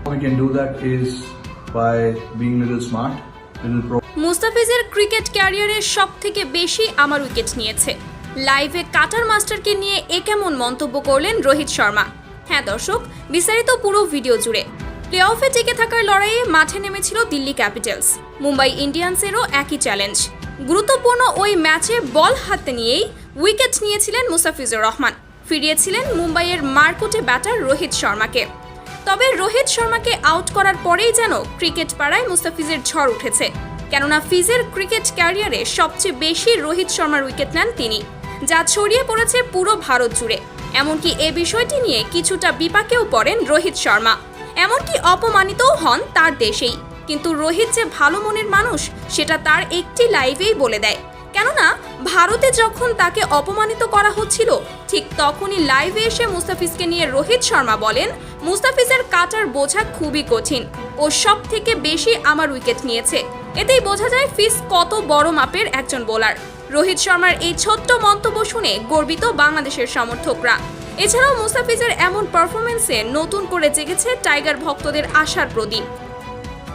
We can do that is by being little smart, little মুস্তাফিজের cricket ক্যারিয়ারের সবথেকে বেশি আমার উইকেট নিয়েছে। লাইভে কাটার মাস্টারকে নিয়ে কেমন মন্তব্য করলেন রোহিত শর্মা। হ্যাঁ দর্শক, বিস্তারিত পুরো ভিডিও জুড়ে। প্লে অফে টিকে থাকার লড়াইয়ে মাঠে নেমেছিল দিল্লি ক্যাপিটালস। মুম্বাই ইন্ডিয়ান্সেরও একই চ্যালেঞ্জ। গুরুত্বপূর্ণ ওই ম্যাচে বল হাতে নিয়েই উইকেট নিয়েছিলেন মুস্তাফিজুর রহমান। ফিরিয়েছিলেন মুম্বাইয়ের মারকুটে ব্যাটার রোহিত শর্মাকে। তবে রোহিত শর্মাকে আউট করার পরেই যেন ক্রিকেট পাড়ায় মুস্তাফিজের ঝড় উঠেছে। কেননা ফিজের ক্রিকেট ক্যারিয়ারে সবচেয়ে বেশি রোহিত শর্মার উইকেট নেন তিনি, যা ছড়িয়ে পড়েছে পুরো ভারত জুড়ে। এমনকি এ বিষয়টি নিয়ে কিছুটা বিপাকেও পড়েন রোহিত শর্মা, এমনকি অপমানিতও হন তার দেশেই। কিন্তু রোহিত যে ভালো মনের মানুষ সেটা তার একটি লাইভেই বলে দেয়। কেননা ভারতে যখন তাকে অপমানিত করা হচ্ছিল, ঠিক তখনই লাইভে এসে মুস্তাফিজকে নিয়ে রোহিত শর্মা বলেন, মুস্তাফিজের কাটার বোঝা খুবই কঠিন, ও সব থেকে বেশি আমার উইকেট নিয়েছে। এতেই বোঝা যায় ফিজ কত বড় মাপের একজন বোলার। রোহিত শর্মার এই ছোট্ট মন্তব্য শুনে গর্বিত বাংলাদেশের সমর্থকরা। এছাড়াও মুস্তাফিজের এমন পারফরমেন্সে নতুন করে জেগেছে টাইগার ভক্তদের আশার প্রদীপ।